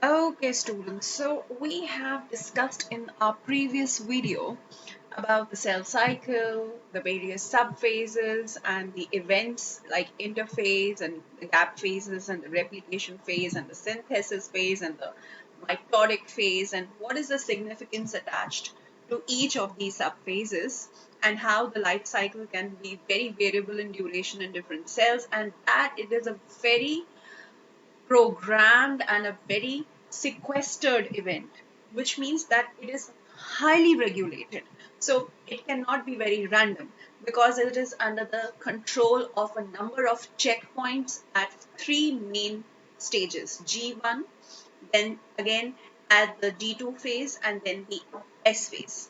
Okay, students, so we have discussed in our previous video about the cell cycle, the various subphases, and the events like interphase and the gap phases and the replication phase and the synthesis phase and the mitotic phase, and what is the significance attached to each of these subphases, and how the life cycle can be very variable in duration in different cells, and that it is a very programmed and a very sequestered event, which means that it is highly regulated. So it cannot be very random because it is under the control of a number of checkpoints at three main stages: G1, then again at the D2 phase, and then the S phase.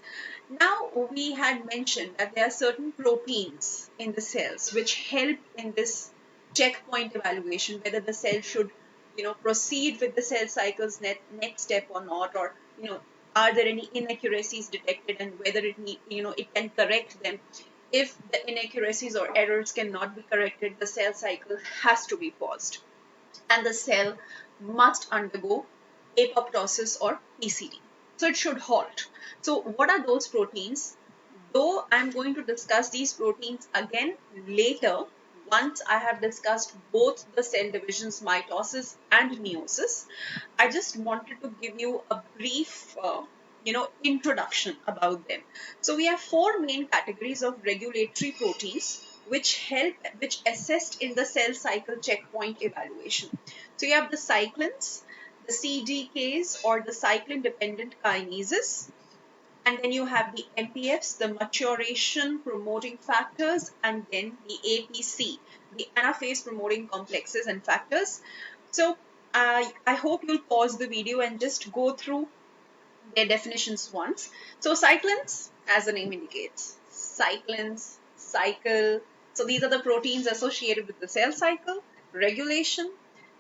Now, we had mentioned that there are certain proteins in the cells which help in this checkpoint evaluation, whether the cell should, proceed with the cell cycle's next step or not, or, are there any inaccuracies detected and whether it can correct them. If the inaccuracies or errors cannot be corrected, the cell cycle has to be paused and the cell must undergo apoptosis or PCD. So it should halt. So what are those proteins? Though I'm going to discuss these proteins again later, once I have discussed both the cell divisions mitosis and meiosis, I just wanted to give you a brief introduction about them. So we have four main categories of regulatory proteins which assist in the cell cycle checkpoint evaluation. So you have the cyclins, the CDKs or the cyclin dependent kinases, and then you have the MPFs, the maturation promoting factors, and then the APC, the anaphase promoting complexes and factors. So I hope you'll pause the video and just go through their definitions once. So cyclins, as the name indicates, cyclins, cycle. So these are the proteins associated with the cell cycle, regulation,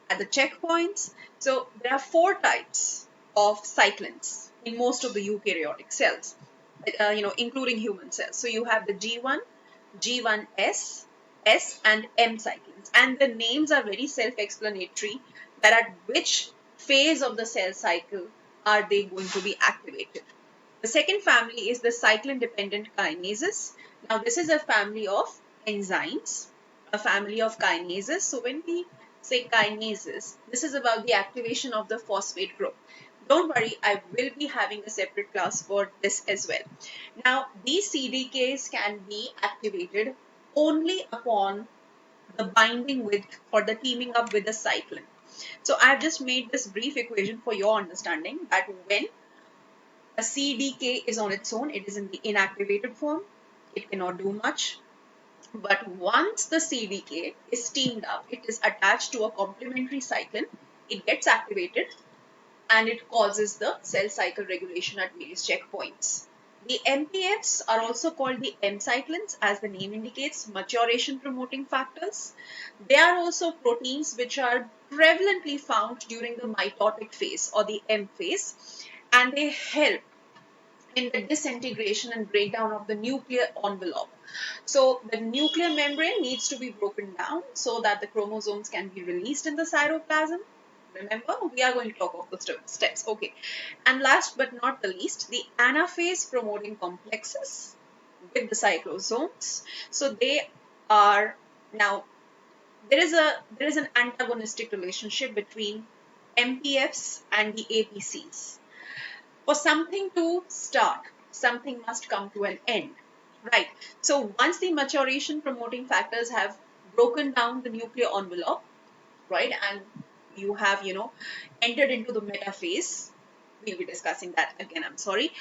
at the checkpoints. So there are four types of cyclins in most of the eukaryotic cells, including human cells. So you have the G1, G1S, S and M cyclins. And the names are very self-explanatory that at which phase of the cell cycle are they going to be activated. The second family is the cyclin-dependent kinases. Now this is a family of enzymes, a family of kinases. So when we say kinases, this is about the activation of the phosphate group. Don't worry, I will be having a separate class for this as well. Now, these CDKs can be activated only upon the binding with or the teaming up with the cyclin. So I've just made this brief equation for your understanding that when a CDK is on its own, it is in the inactivated form, it cannot do much. But once the CDK is teamed up, it is attached to a complementary cyclin, it gets activated and it causes the cell cycle regulation at various checkpoints. The MPFs are also called the M cyclins, as the name indicates, maturation promoting factors. They are also proteins which are prevalently found during the mitotic phase or the M phase, and they help in the disintegration and breakdown of the nuclear envelope. So the nuclear membrane needs to be broken down so that the chromosomes can be released in the cytoplasm. Remember, we are going to talk about the steps. Okay. And last but not the least, the anaphase promoting complexes with the cyclosomes. So they are now there is an antagonistic relationship between MPFs and the APCs. For something to start, something must come to an end, right? So once the maturation promoting factors have broken down the nuclear envelope, right, and you have, entered into the metaphase, we'll be discussing that again, I'm sorry.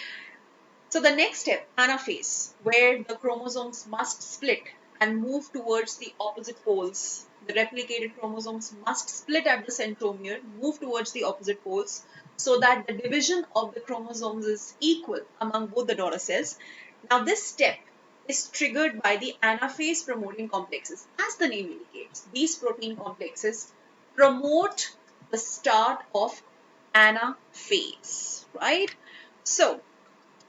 So the next step, anaphase, where the chromosomes must split and move towards the opposite poles. The replicated chromosomes must split at the centromere, move towards the opposite poles, so that the division of the chromosomes is equal among both the daughter cells. Now this step is triggered by the anaphase promoting complexes. As the name indicates, these protein complexes promote the start of anaphase, right? So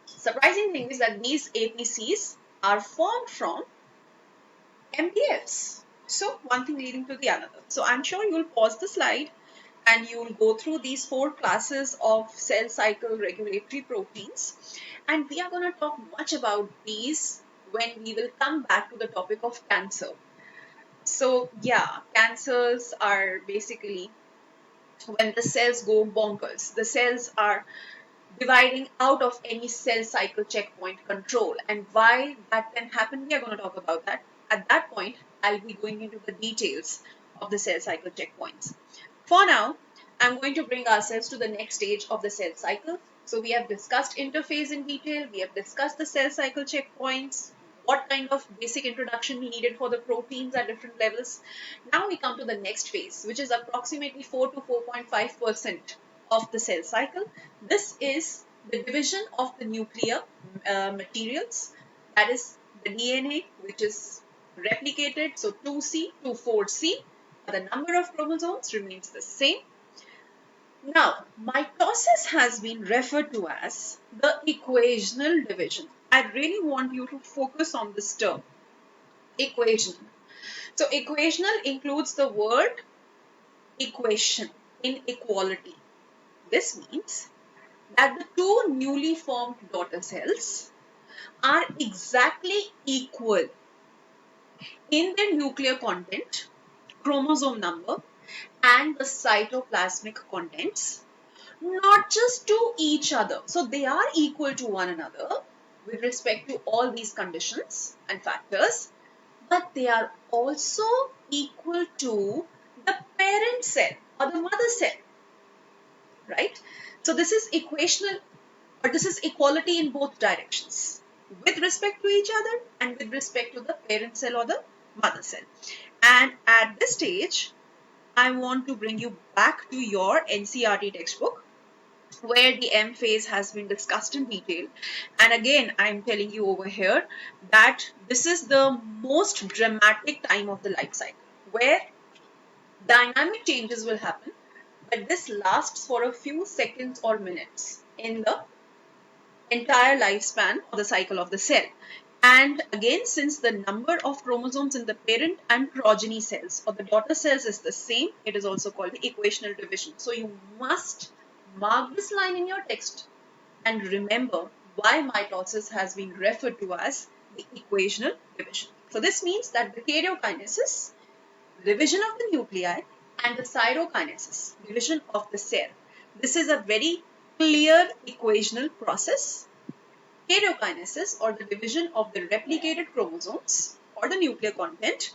surprising thing is that these APCs are formed from MPFs. So one thing leading to the another. So I'm sure you'll pause the slide and you will go through these 4 classes of cell cycle regulatory proteins, and we are going to talk much about these when we will come back to the topic of cancer. So yeah, cancers are basically when the cells go bonkers. The cells are dividing out of any cell cycle checkpoint control, and why that can happen, we are going to talk about that. At that point, I'll be going into the details of the cell cycle checkpoints. For now, I'm going to bring ourselves to the next stage of the cell cycle. So we have discussed interphase in detail, we have discussed the cell cycle checkpoints, what kind of basic introduction we needed for the proteins at different levels. Now we come to the next phase, which is approximately 4 to 4.5% of the cell cycle. This is the division of the nuclear materials, that is the DNA, which is replicated, so 2C to 4C. The number of chromosomes remains the same. Now, mitosis has been referred to as the equational division. I really want you to focus on this term, equational. So, equational includes the word equation, inequality. This means that the two newly formed daughter cells are exactly equal in their nuclear content, chromosome number, and the cytoplasmic contents, not just to each other. So they are equal to one another with respect to all these conditions and factors, but they are also equal to the parent cell or the mother cell, right? So this is equational, or this is equality in both directions with respect to each other and with respect to the parent cell or the mother cell. And at this stage, I want to bring you back to your NCERT textbook where the M phase has been discussed in detail. And again, I'm telling you over here that this is the most dramatic time of the life cycle where dynamic changes will happen, but this lasts for a few seconds or minutes in the entire lifespan of the cycle of the cell. And again, since the number of chromosomes in the parent and progeny cells or the daughter cells is the same, it is also called the equational division. So you must mark this line in your text and remember why mitosis has been referred to as the equational division. So this means that the karyokinesis, division of the nuclei, and the cytokinesis, division of the cell. This is a very clear equational process. Karyokinesis, or the division of the replicated chromosomes or the nuclear content,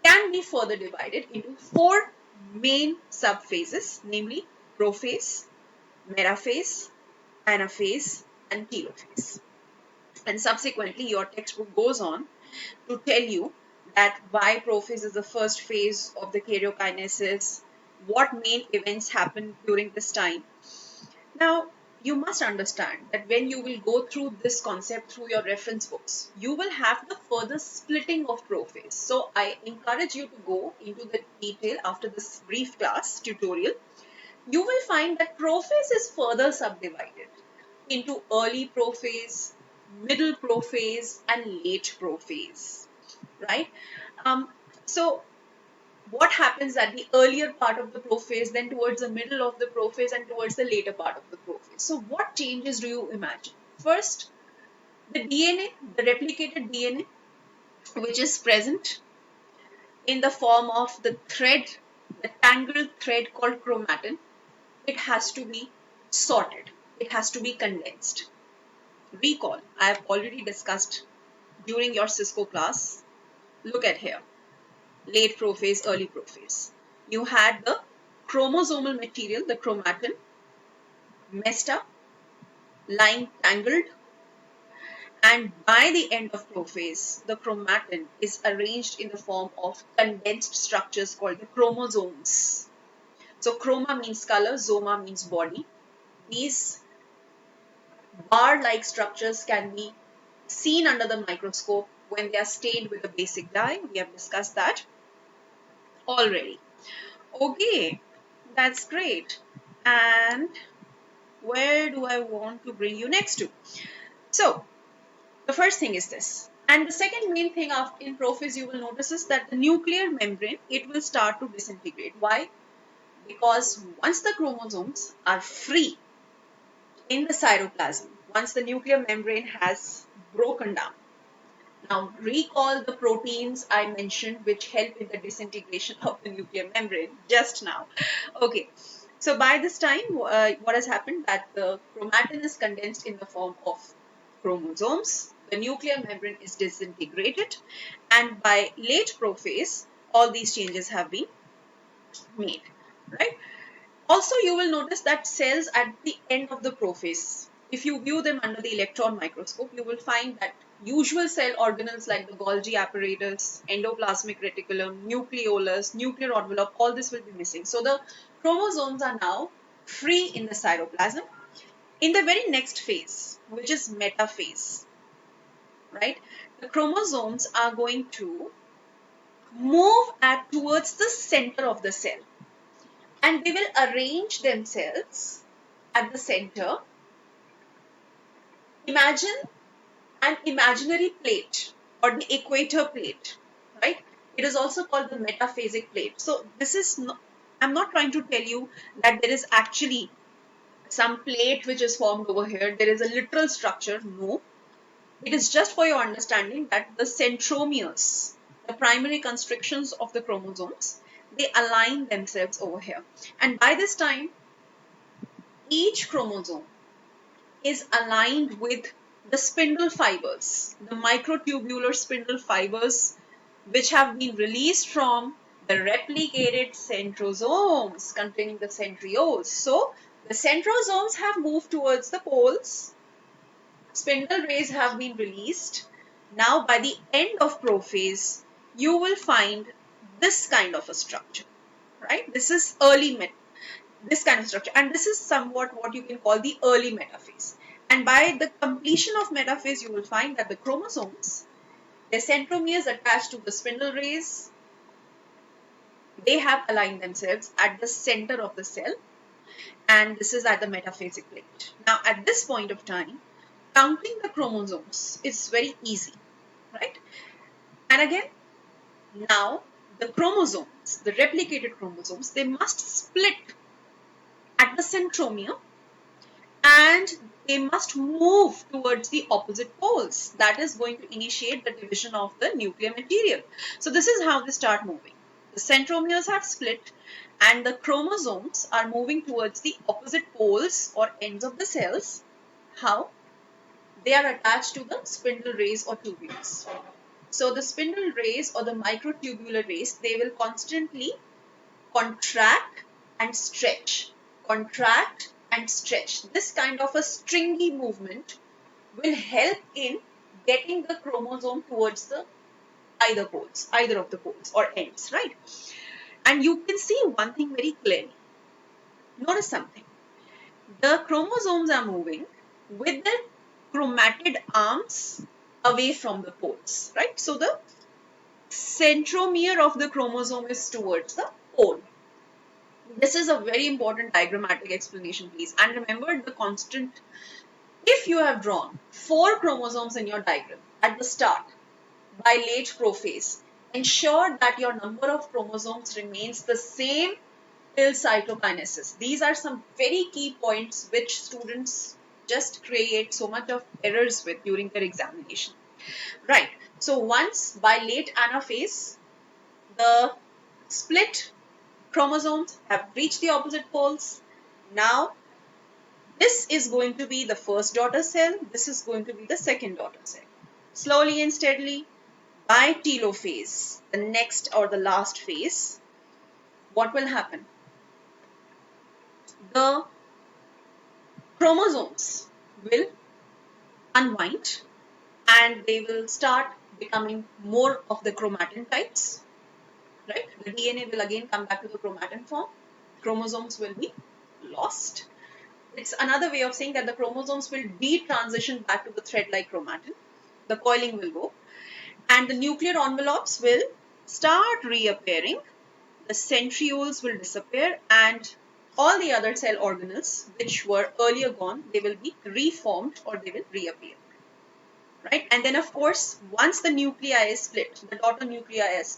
can be further divided into 4 main subphases, namely prophase, metaphase, anaphase, and telophase. And subsequently, your textbook goes on to tell you that why prophase is the first phase of the karyokinesis, what main events happen during this time. Now, you must understand that when you will go through this concept through your reference books, you will have the further splitting of prophase. So I encourage you to go into the detail after this brief class tutorial. You will find that prophase is further subdivided into early prophase, middle prophase, and late prophase, right? So what happens at the earlier part of the prophase, then towards the middle of the prophase, and towards the later part of the prophase. So what changes do you imagine? First, the DNA, the replicated DNA, which is present in the form of the thread, the tangled thread called chromatin, it has to be sorted. It has to be condensed. Recall, I have already discussed during your Cisco class. Look at here. Late prophase, early prophase. You had the chromosomal material, the chromatin, messed up, lying tangled, and by the end of prophase, the chromatin is arranged in the form of condensed structures called the chromosomes. So chroma means color, zoma means body. These bar-like structures can be seen under the microscope when they are stained with a basic dye. We have discussed that already. Okay, that's great. And where do I want to bring you next to? So, the first thing is this. And the second main thing in prophase you will notice is that the nuclear membrane, it will start to disintegrate. Why? Because once the chromosomes are free in the cytoplasm, once the nuclear membrane has broken down. Now recall the proteins I mentioned which help in the disintegration of the nuclear membrane just now. Okay, so by this time what has happened, that the chromatin is condensed in the form of chromosomes, the nuclear membrane is disintegrated, and by late prophase all these changes have been made, right? Also, you will notice that cells at the end of the prophase, if you view them under the electron microscope, you will find that usual cell organelles like the Golgi apparatus, endoplasmic reticulum, nucleolus, nuclear envelope, all this will be missing. So the chromosomes are now free in the cytoplasm. In the very next phase, which is metaphase, right? The chromosomes are going to move towards the center of the cell, and they will arrange themselves at the center. Imagine an imaginary plate or the equator plate, right? It is also called the metaphasic plate. So this is not, I'm not trying to tell you that there is actually some plate which is formed over here. There is a literal structure. No, it is just for your understanding that the centromeres, the primary constrictions of the chromosomes, they align themselves over here. And by this time, each chromosome is aligned with the spindle fibers, the microtubular spindle fibers, which have been released from the replicated centrosomes containing the centrioles. So the centrosomes have moved towards the poles, spindle rays have been released. Now by the end of prophase, you will find this kind of a structure, right? This is this kind of structure, and this is somewhat what you can call the early metaphase. And by the completion of metaphase, you will find that the chromosomes, their centromeres attached to the spindle rays, they have aligned themselves at the center of the cell, and this is at the metaphasic plate. Now at this point of time, counting the chromosomes is very easy, right? And again, now the chromosomes, the replicated chromosomes, they must split at the centromere, and they must move towards the opposite poles. That is going to initiate the division of the nuclear material. So this is how they start moving. The centromeres have split and the chromosomes are moving towards the opposite poles or ends of the cells. How? They are attached to the spindle rays or tubules. So the spindle rays or the microtubular rays, they will constantly contract and stretch, contract and stretch. This kind of a stringy movement will help in getting the chromosome towards the either of the poles or ends, right? And you can see one thing very clearly. Notice something. The chromosomes are moving with their chromatid arms away from the poles, right? So the centromere of the chromosome is towards the pole. This is a very important diagrammatic explanation, please. And remember the constant. If you have drawn 4 chromosomes in your diagram at the start, by late prophase, ensure that your number of chromosomes remains the same till cytokinases. These are some very key points which students just create so much of errors with during their examination. Right. So once by late anaphase, the split chromosomes have reached the opposite poles. Now, this is going to be the first daughter cell. This is going to be the second daughter cell. Slowly and steadily, by telophase, the next or the last phase, what will happen? The chromosomes will unwind and they will start becoming more of the chromatin types. Right? The DNA will again come back to the chromatin form. Chromosomes will be lost. It's another way of saying that the chromosomes will detransition back to the thread-like chromatin. The coiling will go. And the nuclear envelopes will start reappearing. The centrioles will disappear and all the other cell organelles which were earlier gone, they will be reformed or they will reappear. Right? And then of course, once the nuclei is split, the daughter nuclei is split,